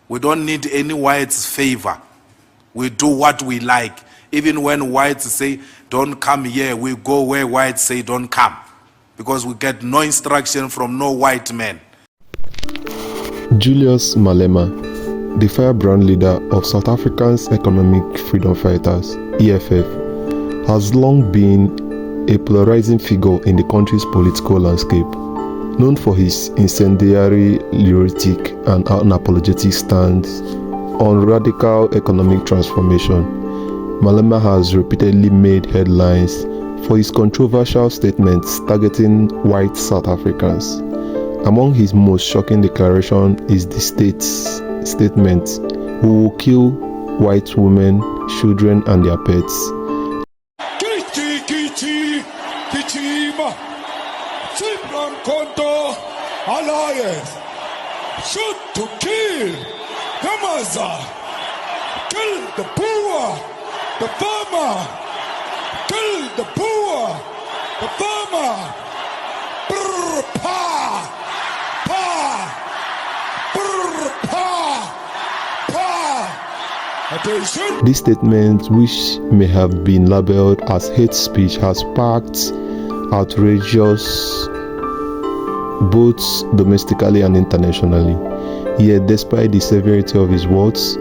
We don't need any whites' favor. We do what we like. Even when whites say, don't come here, we go where whites say don't come. Because we get no instruction from no white man. Julius Malema, the firebrand leader of South Africa's Economic Freedom Fighters, EFF, has long been a polarizing figure in the country's political landscape. Known for his incendiary rhetoric and unapologetic stance on radical economic transformation, Malema has repeatedly made headlines for his controversial statements targeting white South Africans. Among his most shocking declarations is the statement, "We will kill white women, children and their pets." Alliance shoot to kill the mother, kill the poor, the farmer, kill the poor, the farmer. Brr, pa, pa, brr, pa, pa. Attention. This statement, which may have been labeled as hate speech, has sparked outrageous both domestically and internationally. Yet, despite the severity of his words,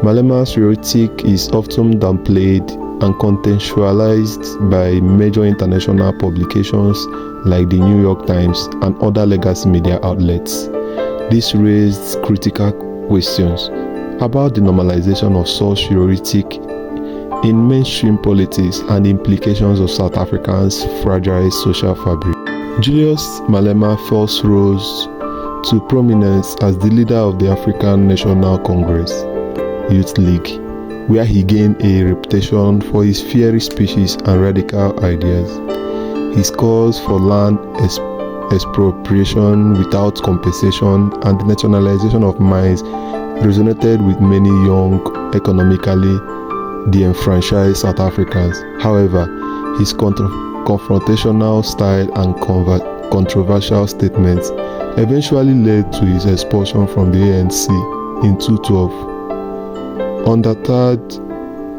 Malema's rhetoric is often downplayed and contextualized by major international publications like the New York Times and other legacy media outlets. This raised critical questions about the normalization of such rhetoric in mainstream politics and the implications of South Africa's fragile social fabric. Julius Malema first rose to prominence as the leader of the African National Congress Youth League, where he gained a reputation for his fiery speeches and radical ideas. His calls for land expropriation without compensation and the nationalization of mines resonated with many young, economically disenfranchised South Africans. However, his confrontational style and controversial statements eventually led to his expulsion from the ANC in 2012. Undeterred,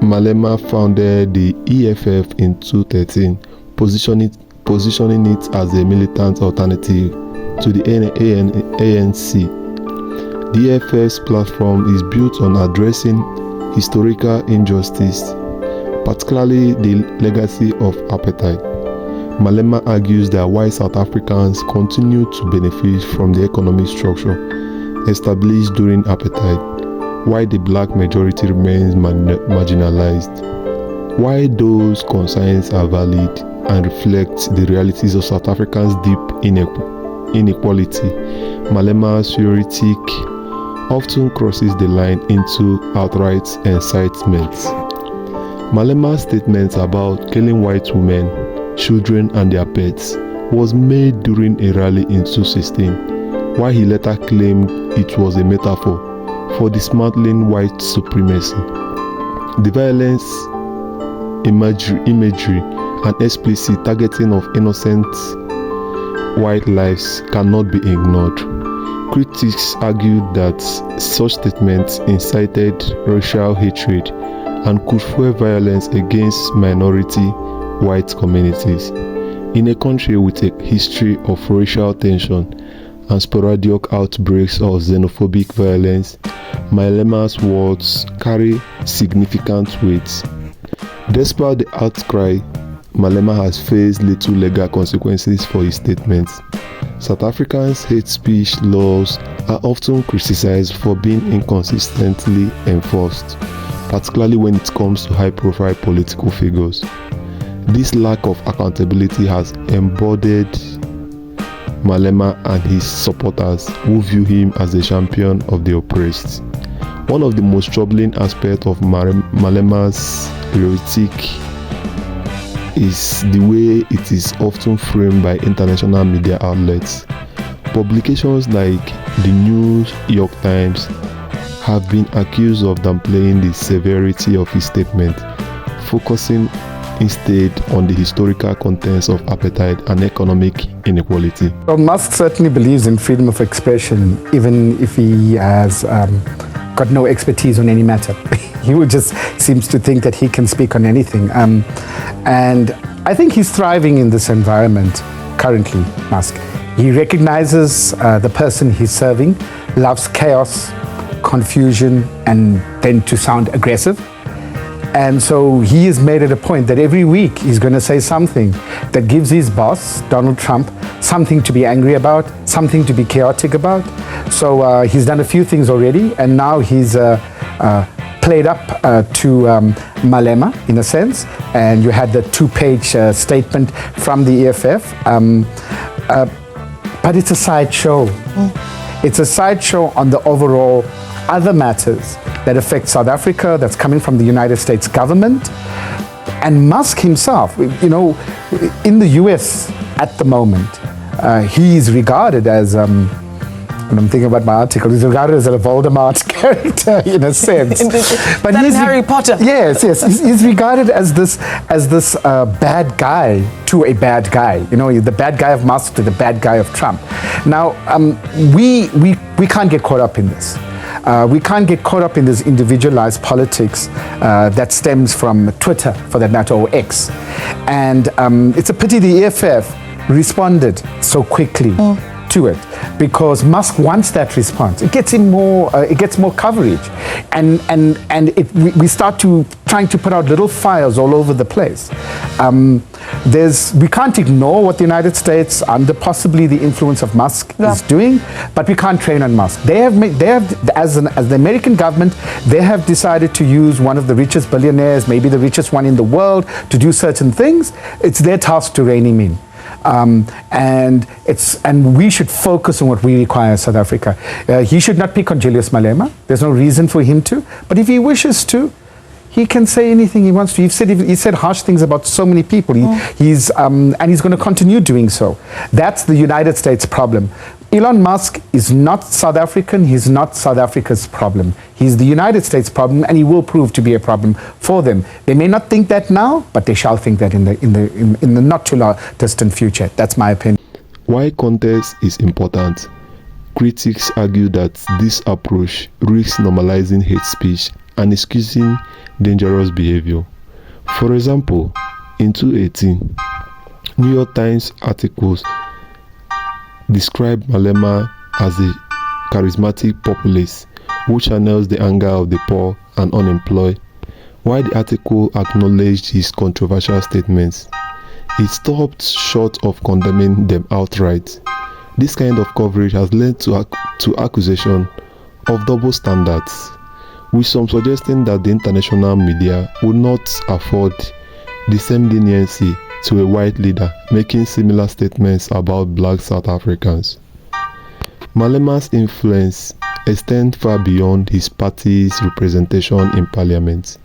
Malema founded the EFF in 2013, positioning it as a militant alternative to the ANC. The EFF's platform is built on addressing historical injustice, particularly the legacy of apartheid. Malema argues that white South Africans continue to benefit from the economic structure established during apartheid, while the black majority remains marginalized. While those concerns are valid and reflect the realities of South Africa's deep inequality, Malema's rhetoric often crosses the line into outright incitement. Malema's statements about killing white women, children and their pets was made during a rally in 2016, while he later claimed it was a metaphor for dismantling white supremacy. The violence, imagery and explicit targeting of innocent white lives cannot be ignored. Critics argued that such statements incited racial hatred and could fuel violence against minority white communities. In a country with a history of racial tension and sporadic outbreaks of xenophobic violence, Malema's words carry significant weight. Despite the outcry, Malema has faced little legal consequences for his statements. South Africa's hate speech laws are often criticized for being inconsistently enforced, particularly when it comes to high-profile political figures. This lack of accountability has emboldened Malema and his supporters, who view him as a champion of the oppressed. One of the most troubling aspects of Malema's rhetoric is the way it is often framed by international media outlets. Publications like the New York Times have been accused of downplaying the severity of his statement, focusing instead on the historical contents of apartheid and economic inequality. Well, Musk certainly believes in freedom of expression, even if he has got no expertise on any matter. He would just seems to think that he can speak on anything. And I think he's thriving in this environment currently, Musk. He recognizes the person he's serving, loves chaos, confusion, and then to sound aggressive. And so he has made it a point that every week he's going to say something that gives his boss, Donald Trump, something to be angry about, something to be chaotic about. So he's done a few things already, and now he's played up to Malema, in a sense. And you had the 2-page statement from the EFF. But it's a sideshow. It's a sideshow on the overall other matters that affect South Africa, that's coming from the United States government. And Musk himself, you know, in the US at the moment, he is regarded as, and I'm thinking about my article, he's regarded as a Voldemort character in a sense. But he's Harry Potter. Yes. He's regarded as this bad guy to a bad guy. You know, the bad guy of Musk to the bad guy of Trump. Now, we can't get caught up in this. We can't get caught up in this individualized politics that stems from Twitter, for that matter, or X. And it's a pity the EFF responded so quickly to it, because Musk wants that response. It gets him more. It gets more coverage, and we start trying to put out little fires all over the place. We can't ignore what the United States, under possibly the influence of Musk, is doing, but we can't train on Musk. They have as the American government, they have decided to use one of the richest billionaires, maybe the richest one in the world, to do certain things. It's their task to rein him in. And we should focus on what we require as South Africa. He should not pick on Julius Malema. There's no reason for him to. But if he wishes to, he can say anything he wants to. He said harsh things about so many people. He's going to continue doing so. That's the United States problem. Elon Musk is not South African. He's not South Africa's problem. He's the United States problem, and he will prove to be a problem for them. They may not think that now, but they shall think that in the not too distant future. That's my opinion. Why context is important? Critics argue that this approach risks normalizing hate speech and excusing dangerous behavior. For example, in 2018, New York Times articles described Malema as a charismatic populist who channels the anger of the poor and unemployed. While the article acknowledged his controversial statements, it stopped short of condemning them outright. This kind of coverage has led to accusation of double standards, with some suggesting that the international media would not afford the same leniency to a white leader making similar statements about black South Africans. Malema's influence extends far beyond his party's representation in parliament.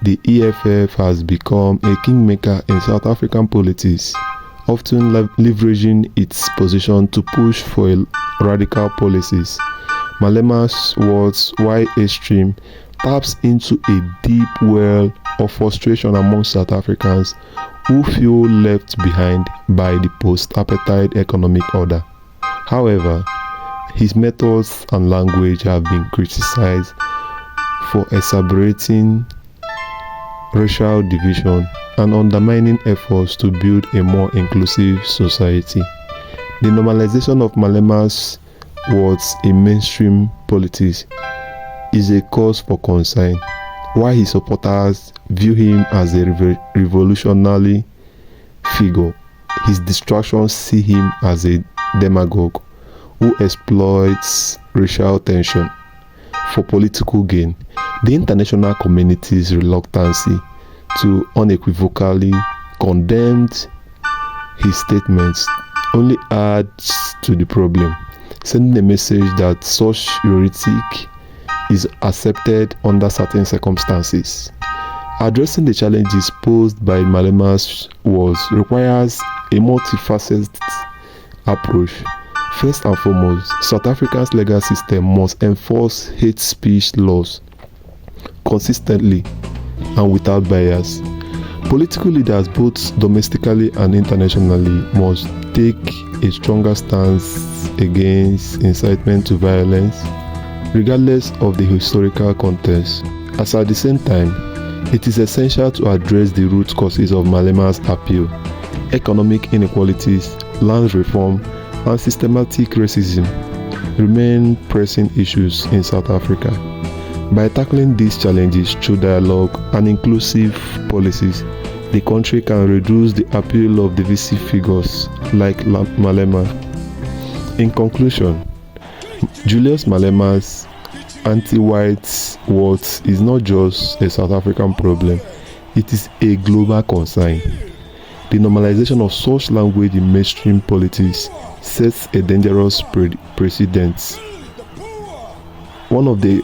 The EFF has become a kingmaker in South African politics, often leveraging its position to push for radical policies. Malema's words, while extreme, taps into a deep well of frustration among South Africans who feel left behind by the post-apartheid economic order. However, his methods and language have been criticized for exacerbating racial division and undermining efforts to build a more inclusive society. The normalization of Malema's words in mainstream politics is a cause for concern, while his supporters view him as a revolutionary figure. His distractions see him as a demagogue who exploits racial tension for political gain. The international community's reluctance to unequivocally condemn his statements only adds to the problem, sending a message that such rhetoric is accepted under certain circumstances. Addressing the challenges posed by Malema's words requires a multifaceted approach. First and foremost, South Africa's legal system must enforce hate speech laws consistently and without bias. Political leaders, both domestically and internationally, must take a stronger stance against incitement to violence, regardless of the historical context, as at the same time, it is essential to address the root causes of Malema's appeal. Economic inequalities, land reform, and systematic racism remain pressing issues in South Africa. By tackling these challenges through dialogue and inclusive policies, the country can reduce the appeal of divisive figures like Malema. In conclusion, Julius Malema's anti-white words is not just a South African problem, it is a global concern. The normalization of such language in mainstream politics sets a dangerous precedent. One of the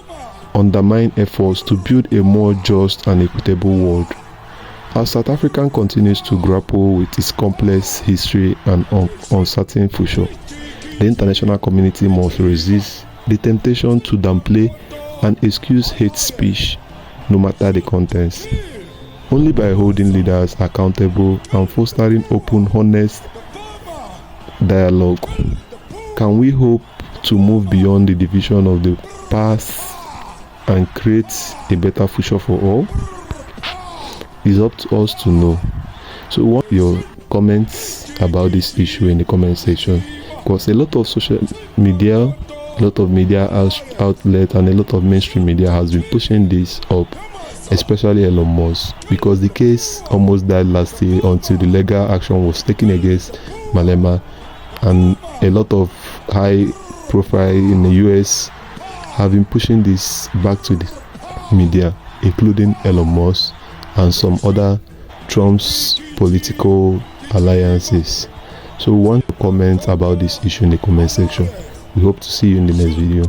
undermined efforts to build a more just and equitable world. As South Africa continues to grapple with its complex history and uncertain future, the international community must resist the temptation to downplay and excuse hate speech, no matter the contents. Only by holding leaders accountable and fostering open, honest dialogue can we hope to move beyond the division of the past and create a better future for all. It's up to us to know. So what your comments about this issue in the comment section, because a lot of social media, a lot of media outlets and a lot of mainstream media has been pushing this up, especially Elon Musk, because the case almost died last year until the legal action was taken against Malema, and a lot of high profile in the US have been pushing this back to the media, including Elon Musk and some other Trump's political alliances. So we want to comment about this issue in the comment section. We hope to see you in the next video.